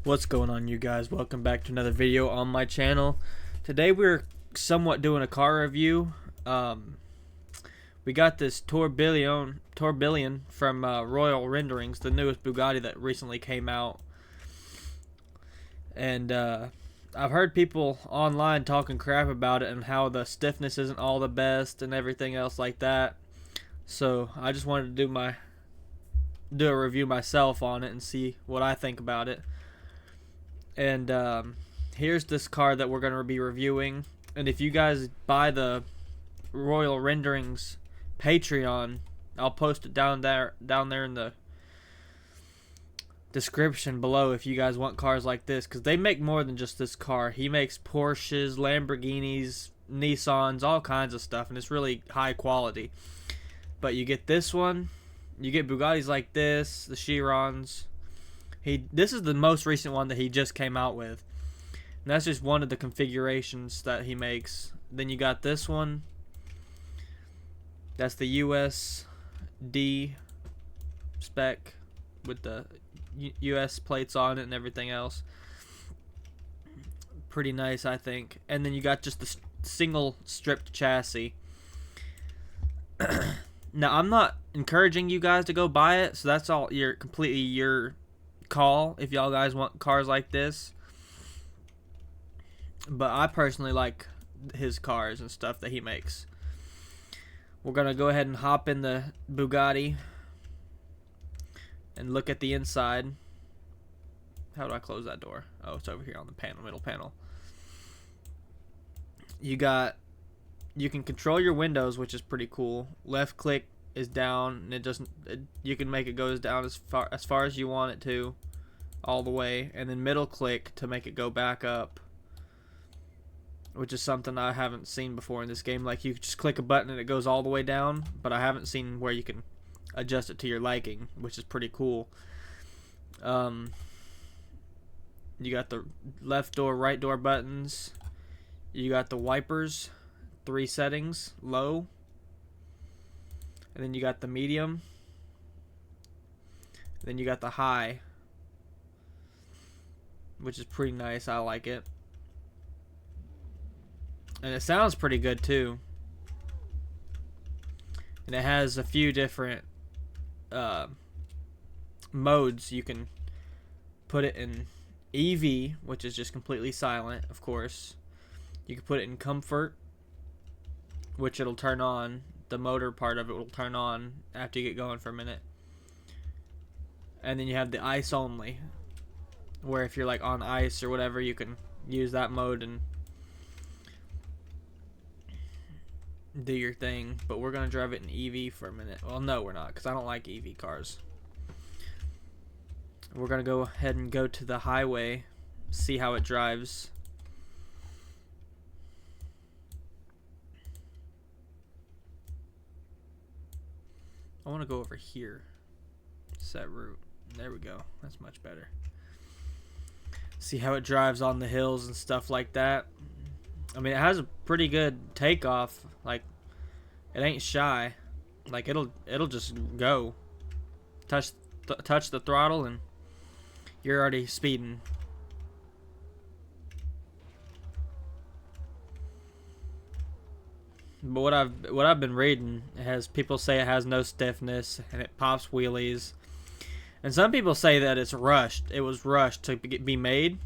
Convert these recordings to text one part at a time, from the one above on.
What's going on, you guys? Welcome back to another video on my channel. Today we're somewhat doing a car review. We got this TourBillion from RoyalRendering's, the newest Bugatti that recently came out. And I've heard people online talking crap about it and how the stiffness isn't all the best and everything else like that. So I just wanted to do a review myself on it and see what I think about it. And here's this car that we're going to be reviewing. And if you guys buy the RoyalRendering's Patreon, I'll post it down there in the description below if you guys want cars like this, because they make more than just this car. He makes Porsches, Lamborghinis, Nissans, all kinds of stuff, and it's really high quality. But you get this one, you get Bugattis like this, the Chirons. This is the most recent one that he just came out with. And that's just one of the configurations that he makes. Then you got this one. That's the USD spec with the US plates on it and everything else. Pretty nice, I think. And then you got just the single stripped chassis. Now, I'm not encouraging you guys to go buy it, so that's all completely your call if y'all guys want cars like this. But I personally like his cars and stuff that he makes. We're gonna go ahead and hop in the Bugatti and look at the inside. How do I close that door? Oh, it's over here on the middle panel. You can control your windows, which is pretty cool. Left click is down, and you can make it goes down as far as you want it to, all the way, and then middle click to make it go back up, which is something I haven't seen before in this game. Like, you just click a button and it goes all the way down, but I haven't seen where you can adjust it to your liking, which is pretty cool. You got the left door, right door buttons. You got the wipers, 3 settings, low. And then you got the medium. And then you got the high, which is pretty nice. I like it. And it sounds pretty good too. And it has a few different modes. You can put it in EV, which is just completely silent, of course. You can put it in comfort, which it'll turn on. The motor part of it will turn on after you get going for a minute. And then you have the ice only, where if you're like on ice or whatever, you can use that mode and do your thing. But we're gonna drive it in EV for a minute. Well, no, we're not, because I don't like EV cars. We're gonna go ahead and go to the highway, see how it drives. I want to go over here. Set route. There we go. That's much better. See how it drives on the hills and stuff like that. I mean, it has a pretty good takeoff. Like, it ain't shy. Like, it'll just go. Touch the throttle and you're already speeding. But what I've been reading, people say it has no stiffness and it pops wheelies, and some people say that it's rushed. It was rushed to be made,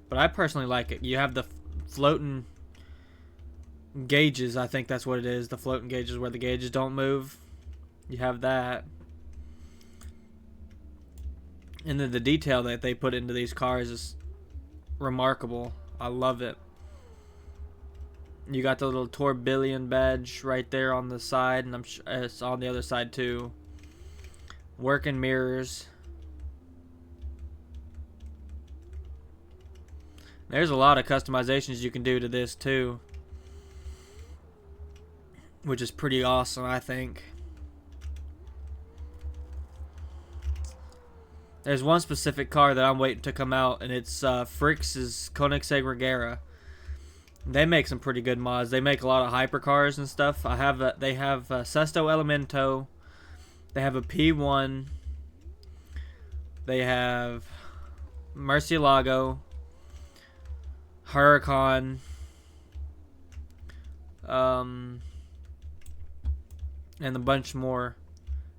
but I personally like it. You have the floating gauges. I think that's what it is. The floating gauges where the gauges don't move. You have that, and then the detail that they put into these cars is remarkable. I love it. You got the little TourBillion badge right there on the side, and I'm sure it's on the other side too. Working mirrors. There's a lot of customizations you can do to this too, which is pretty awesome, I think. There's one specific car that I'm waiting to come out, and it's Frick's Koenigsegg Regera. They make some pretty good mods. They make a lot of hypercars and stuff. They have Sesto Elemento. They have a P1. They have Murcielago, Huracan, and a bunch more.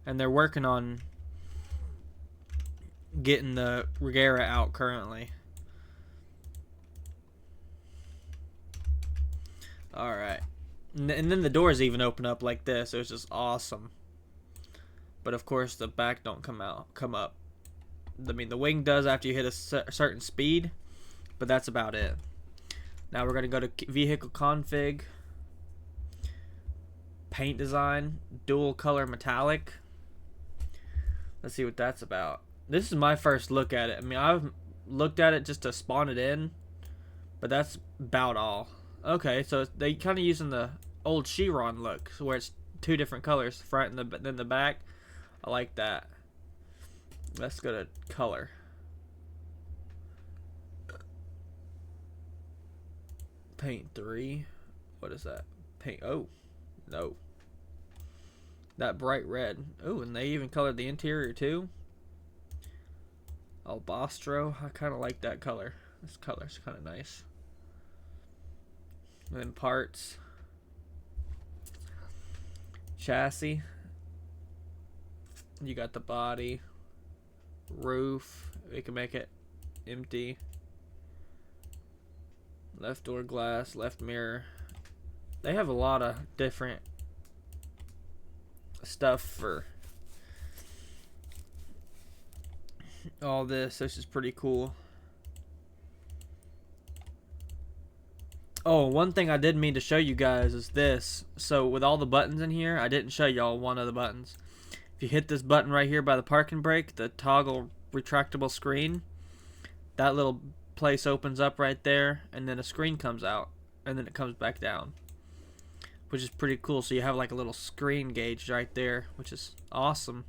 And they're working on getting the Regera out currently. Alright. And then the doors even open up like this. It was just awesome. But of course the back don't come up. I mean, the wing does after you hit a certain speed, but that's about it. Now we're going to go to vehicle config, paint design, dual color metallic. Let's see what that's about. This is my first look at it. I mean, I've looked at it just to spawn it in, but that's about all. Okay, so they kind of using the old Chiron look, where it's two different colors, front and then the back. I like that. Let's go to color. Paint 3. What is that? Paint. Oh, no. That bright red. Oh, and they even colored the interior too. Albastro. I kind of like that color. This color's kind of nice. And then parts. Chassis. You got the body. Roof. We can make it empty. Left door glass. Left mirror. They have a lot of different stuff for all this. This is pretty cool. Oh, one thing I did mean to show you guys is this. So with all the buttons in here, I didn't show y'all one of the buttons. If you hit this button right here by the parking brake, the toggle retractable screen, that little place opens up right there, and then a screen comes out, and then it comes back down, which is pretty cool. So you have like a little screen gauge right there, which is awesome.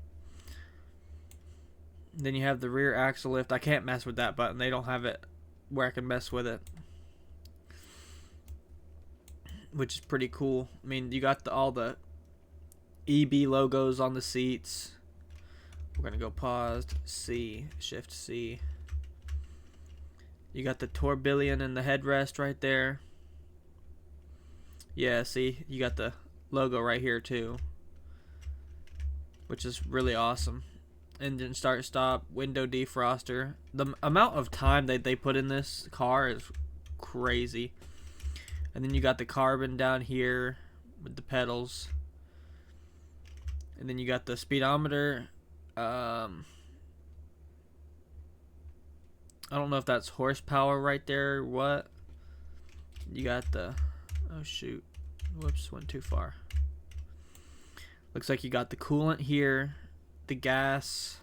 Then you have the rear axle lift. I can't mess with that button. They don't have it where I can mess with it, which is pretty cool. I mean, you got all the EB logos on the seats. We're gonna go paused, C, shift C. You got the TourBillion in the headrest right there. Yeah, see, you got the logo right here too, which is really awesome. Engine start stop, window defroster. The amount of time that they put in this car is crazy. And then you got the carbon down here with the pedals. And then you got the speedometer. I don't know if that's horsepower right there or what. You got the... Oh, shoot. Whoops, went too far. Looks like you got the coolant here, the gas,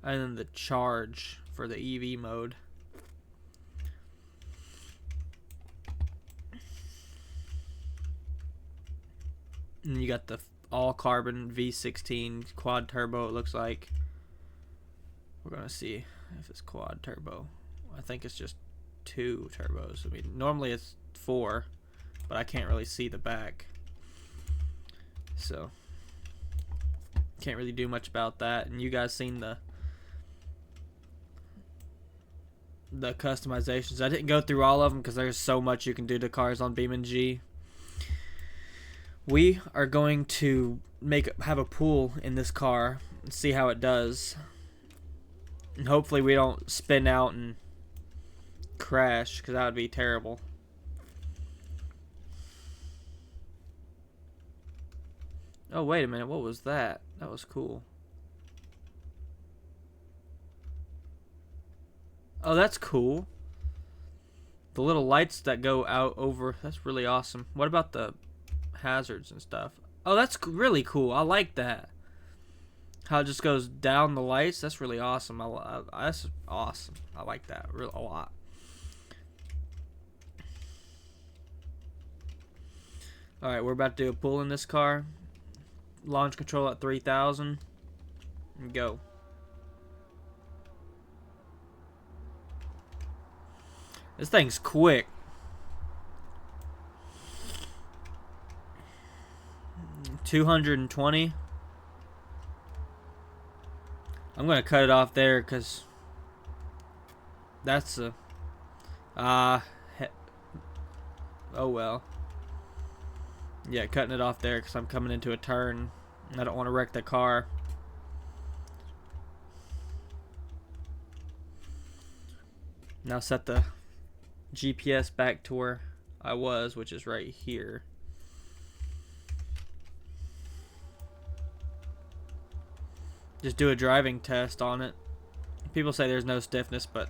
and then the charge for the EV mode. And you got the all carbon V16 quad turbo, it looks like. We're going to see if it's quad turbo. I think it's just 2 turbos. I mean, normally it's 4, but I can't really see the back. So, can't really do much about that. And you guys seen the customizations. I didn't go through all of them because there's so much you can do to cars on BeamNG. We are going to have a pool in this car and see how it does. And hopefully we don't spin out and crash, because that would be terrible. Oh, wait a minute. What was that? That was cool. Oh, that's cool. The little lights that go out over. That's really awesome. What about the hazards and stuff? Oh, that's really cool. I like that. How it just goes down the lights. That's really awesome. That's awesome. I like that a lot. Alright, we're about to do a pull in this car. Launch control at 3,000. And go. This thing's quick. $220. I'm gonna cut it off there because That's a ah. Oh well. Yeah, cutting it off there because I'm coming into a turn. I don't want to wreck the car. Now set the GPS back to where I was, which is right here. Just do a driving test on it. People say there's no stiffness, but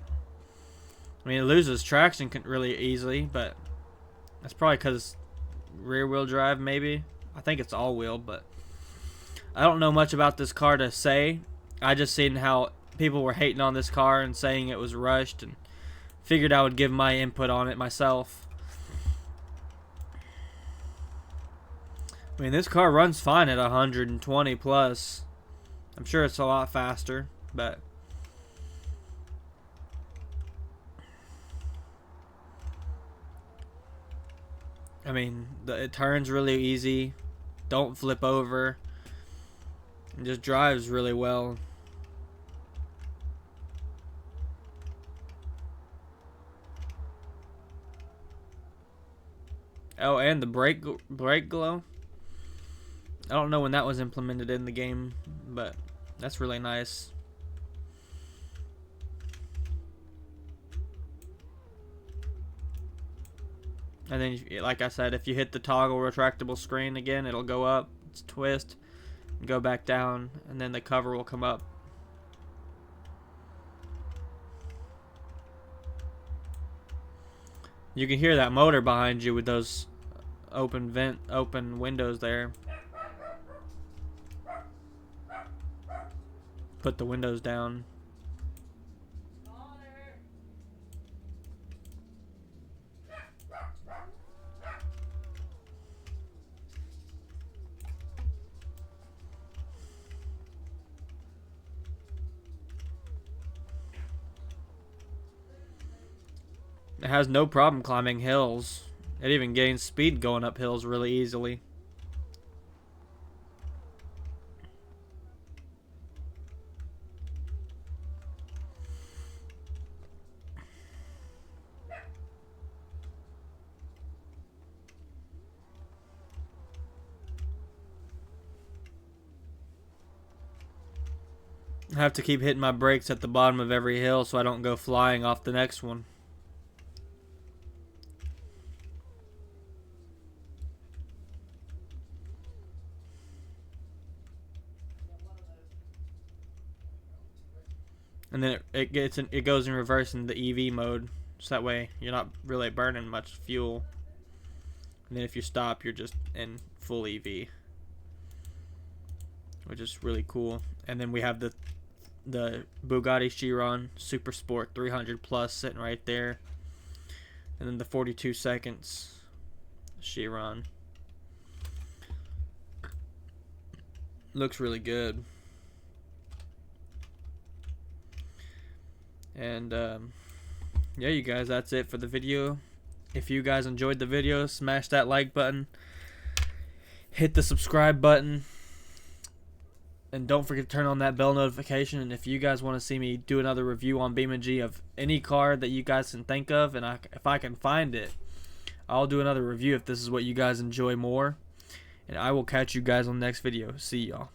I mean, it loses traction really easily, but that's probably because rear wheel drive, maybe. I think it's all wheel, but I don't know much about this car to say. I just seen how people were hating on this car and saying it was rushed, and figured I would give my input on it myself. I mean, this car runs fine at 120 plus. I'm sure it's a lot faster, but I mean, it turns really easy. Don't flip over. It just drives really well. Oh, and the brake glow. I don't know when that was implemented in the game, but that's really nice. And then, like I said, if you hit the toggle retractable screen again, it'll go up, twist, and go back down, and then the cover will come up. You can hear that motor behind you with those open windows there. Put the windows down. It has no problem climbing hills. It even gains speed going up hills really easily. I have to keep hitting my brakes at the bottom of every hill so I don't go flying off the next one. And then it goes in reverse in the EV mode, so that way you're not really burning much fuel. And then if you stop, you're just in full EV, which is really cool. And then we have the Bugatti Chiron Super Sport 300 Plus sitting right there, and then the 42 seconds Chiron. Looks really good. And yeah, you guys, that's it for the video. If you guys enjoyed the video, smash that like button, hit the subscribe button, and don't forget to turn on that bell notification. And if you guys want to see me do another review on BeamNG of any car that you guys can think of, and if I can find it, I'll do another review if this is what you guys enjoy more. And I will catch you guys on the next video. See y'all.